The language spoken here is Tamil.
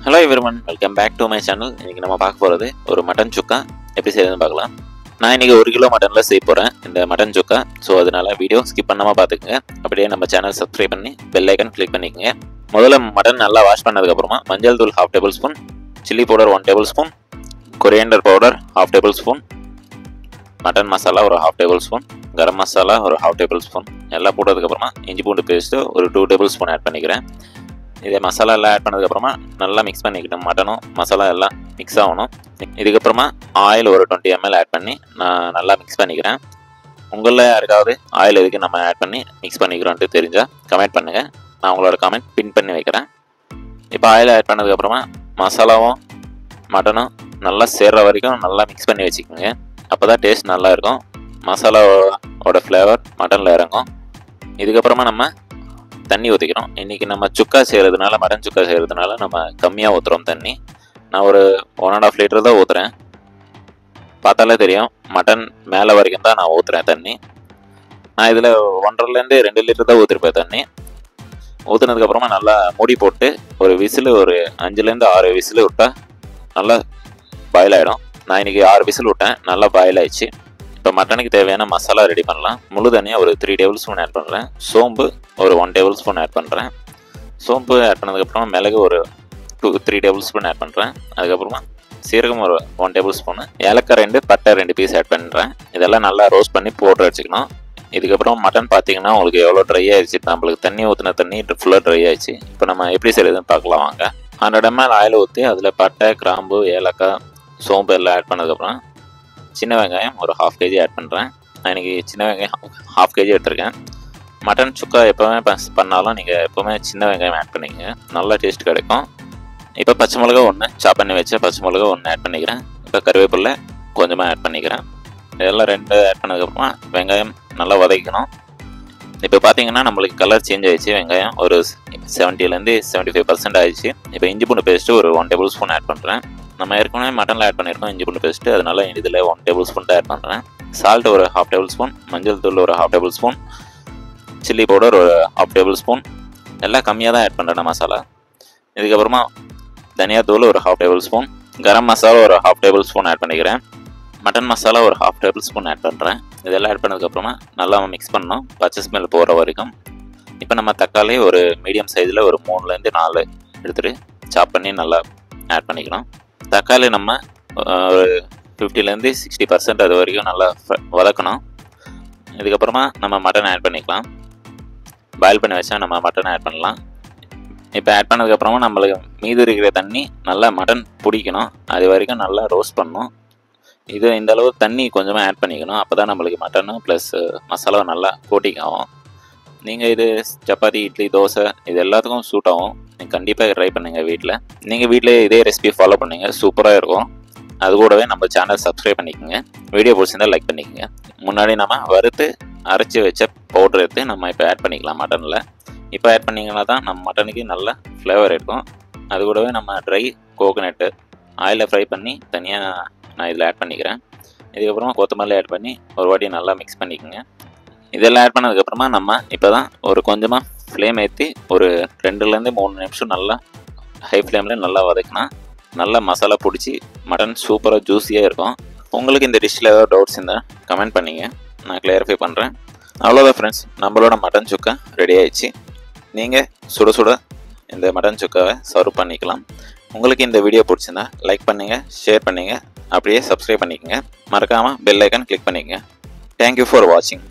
Hello everyone, welcome back to my channel. இன்னைக்கு நம்ம பார்க்க போறது ஒரு மட்டன் சுக்கா எப்படி செய்யறதுன்னு பார்க்கலாம். நான் இன்னைக்கு 1 கிலோ மட்டன்ல செய்ய போறேன் இந்த மட்டன் சுக்கா. சோ அதனால வீடியோ ஸ்கிப் பண்ணாம பாத்துக்கங்க. அப்படியே நம்ம சேனல் சப்ஸ்கிரைப் பண்ணி பெல் ஐகான் கிளிக் பண்ணிக்கங்க. முதல்ல மட்டன் நல்லா வாஷ் பண்ணதுக்கு அப்புறமா மஞ்சள் தூள் 1/2 tablespoon, chilli powder 1 tablespoon, coriander powder 1/2 tablespoon, mutton masala ஒரு 1/2 டேபிள்ஸ்பூன், கரம் மசாலா ஒரு 1/2 டேபிள்ஸ்பூன் எல்லாம் போட்டதுக்கு அப்புறமா இஞ்சி பூண்டு பேஸ்ட் ஒரு 2 டேபிள்ஸ்பூன் ஆட் பண்ணிக்கிறேன். இதே மசாலா எல்லாம் ஆட் பண்ணதுக்கப்புறமா நல்லா மிக்ஸ் பண்ணிக்கிட்டோம். மட்டனும் மசாலா எல்லாம் மிக்ஸ் ஆகணும். இதுக்கப்புறமா ஆயில் ஒரு 20 ml ஆட் பண்ணி நான் நல்லா மிக்ஸ் பண்ணிக்கிறேன். உங்களில் யாருக்காவது ஆயில் எதுக்கு நம்ம ஆட் பண்ணி மிக்ஸ் பண்ணிக்கிறோன்ட்டு தெரிஞ்சால் கமெண்ட் பண்ணுங்கள். நான் உங்களோட கமெண்ட் பின் பண்ணி வைக்கிறேன். இப்போ ஆயில் ஆட் பண்ணதுக்கப்புறமா மசாலாவும் மட்டனும் நல்லா சேர்ற வரைக்கும் நல்லா மிக்ஸ் பண்ணி வச்சுக்கோங்க. அப்போ தான் டேஸ்ட் நல்லாயிருக்கும். மசாலாவோட ஃப்ளேவர் மட்டனில் இறங்கும். இதுக்கப்புறமா நம்ம தண்ணி ஊற்றிக்கிறோம். இன்றைக்கி நம்ம சுக்கா செய்கிறதுனால மட்டன் சுக்கா செய்கிறதுனால நம்ம கம்மியாக ஊற்றுறோம் தண்ணி. நான் ஒரு 1.5 லிட்டர் தான் ஊற்றுறேன். பார்த்தாலே தெரியும் மட்டன் மேலே வரைக்கும் தான் நான் ஊற்றுறேன் தண்ணி. நான் இதில் 1.5லேருந்து 2 லிட்டர் தான் ஊற்றிருப்பேன் தண்ணி. ஊற்றுனதுக்கப்புறமா நல்லா மூடி போட்டு ஒரு விசில் ஒரு 5லேருந்து 6 விசில் விட்டால் நல்லா பாயில் ஆகிடும். நான் இன்றைக்கி 6 விசில் விட்டேன், நல்லா பாயில் ஆயிடுச்சு. இப்போ மட்டனுக்கு தேவையான மசாலா ரெடி பண்ணலாம். முழு தனியாக ஒரு 3 டேபிள்ஸ்பூன் ஆட் பண்ணுறேன். சோம்பு ஒரு 1 டேபிள்ஸ்பூன் ஆட் பண்ணுறேன். சோம்பு ஆட் பண்ணதுக்கப்புறமா மிளகு ஒரு 2-3 டேபிள்ஸ்பூன் ஆட் பண்ணுறேன். அதுக்கப்புறமா சீரகம் ஒரு 1 டேபிள்ஸ்பூனு, ஏலக்காய் 2, பட்டை 2 பீஸ் ஆட் பண்ணுறேன். இதெல்லாம் நல்லா ரோஸ்ட் பண்ணி போட்டு வச்சுக்கணும். இதுக்கப்புறம் மட்டன் பார்த்தீங்கன்னா உங்களுக்கு எவ்வளோ ட்ரை ஆயிடுச்சு. நம்மளுக்கு தண்ணி ஊற்றின தண்ணி ஃபுல்லாக ட்ரை ஆயிடுச்சு. இப்போ நம்ம எப்படி செய்யுதுன்னு பார்க்கலாம் வாங்க. 100 ml ஆயில் ஊற்றி அதில் பட்டை, கிராம்பு, ஏலக்காய், சோம்பு எல்லாம் ஆட் பண்ணதுக்கப்புறம் சின்ன வெங்காயம் ஒரு 1/2 kg ஆட் பண்ணுறேன். நான் இன்றைக்கி சின்ன வெங்காயம் 1/2 kg எடுத்திருக்கேன். மட்டன் சுக்கா எப்போவுமே பண்ணாலும் நீங்கள் எப்போவுமே சின்ன வெங்காயம் ஆட் பண்ணிக்கங்க, நல்லா டேஸ்ட் கிடைக்கும். இப்போ பச்சை மிளகா 1 சாப் பண்ணி வச்ச பச்சை மிளகா 1 ஆட் பண்ணிக்கிறேன். இப்போ கருவேப்பிலை கொஞ்சமாக ஆட் பண்ணிக்கிறேன். இதெல்லாம் 2 ஆட் பண்ணதுக்கப்புறமா வெங்காயம் நல்லா வதக்கணும். இப்போ பார்த்தீங்கன்னா நம்மளுக்கு கலர் சேஞ்ச் ஆகிடுச்சு. வெங்காயம் ஒரு 70லேருந்து 75% ஆகிடுச்சு. இப்போ இஞ்சி பூண்டு பேஸ்ட்டு ஒரு 1 டேபிள்ஸ்பூன் ஆட் பண்ணுறேன். நம்ம ஏற்கனவே மட்டனில் ஆட் பண்ணியிருக்கோம் இஞ்சி பூண்டு பேஸ்ட்டு, அதனால இதில் 1 டேபிள்ஸ்பூன் தான் ஆட் பண்ணுறேன். சால்ட் ஒரு 1/2 டேபிள்ஸ்பூன், மஞ்சள் தூள் ஒரு 1/2 டேபிள்ஸ்பூன், சில்லி பவுடர் ஒரு 1/2 டேபிள்ஸ்பூன் எல்லாம் கம்மியாக தான் ஆட் பண்ணுறேன் மசாலா. இதுக்கப்புறமா தனியா தூள் ஒரு 1/2 டேபிள்ஸ்பூன், கரம் மசாலா ஒரு 1/2 டேபிள்ஸ்பூன் ஆட் பண்ணிக்கிறேன். மட்டன் மசாலா ஒரு 1/2 டேபிள்ஸ்பூன் ஆட் பண்ணுறேன். இதெல்லாம் ஆட் பண்ணதுக்கப்புறமா நல்லா மிக்ஸ் பண்ணணும், பச்சை ஸ்மெல் போகிற வரைக்கும். இப்போ நம்ம தக்காளி ஒரு மீடியம் சைஸில் ஒரு 3லேருந்து 4 எடுத்துகிட்டு சாப் பண்ணி நல்லா ஆட் பண்ணிக்கணும். தக்காளி நம்ம ஒரு 50லேருந்து 60% அது வரைக்கும் நல்லா வதக்கணும். இதுக்கப்புறமா நம்ம மட்டன் ஆட் பண்ணிக்கலாம். பாயில் பண்ணி வச்சா நம்ம மட்டன் ஆட் பண்ணலாம். இப்போ ஆட் பண்ணதுக்கப்புறமா நம்மளுக்கு மீதி இருக்கிற தண்ணி நல்லா மட்டன் பிடிக்கணும், அது வரைக்கும் நல்லா ரோஸ்ட் பண்ணணும். இது இந்த அளவு தண்ணி கொஞ்சமாக ஆட் பண்ணிக்கணும். அப்போ தான் நம்மளுக்கு மட்டனு ப்ளஸ் மசாலா நல்லா கோட்டிங் ஆகும். நீங்கள் இது சப்பாத்தி, இட்லி, தோசை இது எல்லாத்துக்கும் சூட் ஆகும். நீங்கள் கண்டிப்பாக ட்ரை பண்ணுங்கள் வீட்டில். நீங்கள் வீட்டிலே இதே ரெசிபி ஃபாலோ பண்ணுங்கள், சூப்பராக இருக்கும். அது கூடவே நம்ம சேனல் சப்ஸ்கிரைப் பண்ணிக்கோங்க. வீடியோ பிடிச்சிருந்தால் லைக் பண்ணிக்கோங்க. முன்னாடி நம்ம வறுத்து அரைச்சி வச்ச பவுடர் எடுத்து நம்ம இப்போ ஆட் பண்ணிக்கலாம் மட்டனில். இப்போ ஆட் பண்ணிங்கன்னா தான் நம்ம மட்டனுக்கு நல்ல ஃப்ளேவர் இருக்கும். அது கூடவே நம்ம ட்ரை கோகோனட்டு ஆயிலில் ஃப்ரை பண்ணி தனியாக நான் இதில் ஆட் பண்ணிக்கிறேன். இதுக்கப்புறமா கொத்தமல்லி ஆட் பண்ணி ஒரு வாட்டி நல்லா மிக்ஸ் பண்ணிக்கோங்க. இதெல்லாம் ஆட் பண்ணதுக்கப்புறமா நம்ம இப்போ தான் ஒரு கொஞ்சமாக ஃப்ளேம் ஏற்றி ஒரு 2லேருந்து 3 நிமிஷம் நல்லா ஹை ஃப்ளேமில் நல்லா வதக்கினா நல்லா மசாலா பிடிச்சி மட்டன் சூப்பராக ஜூஸியாக இருக்கும். உங்களுக்கு இந்த டிஷ்ஷில் ஏதாவது டவுட்ஸ் இருந்தால் கமெண்ட் பண்ணிங்க, நான் கிளியரிஃபை பண்ணுறேன். அவ்வளோதான் ஃப்ரெண்ட்ஸ், நம்மளோட மட்டன் சுக்கா ரெடி ஆயிடுச்சு. நீங்கள் சுட சுட இந்த மட்டன் சுக்காவை சர்வ் பண்ணிக்கலாம். உங்களுக்கு இந்த வீடியோ பிடிச்சிருந்தா லைக் பண்ணுங்கள், ஷேர் பண்ணுங்கள், அப்படியே சப்ஸ்கிரைப் பண்ணிக்கோங்க. மறக்காமல் பெல் ஐக்கான் கிளிக் பண்ணிக்கோங்க. தேங்க்யூ ஃபார் வாட்சிங்.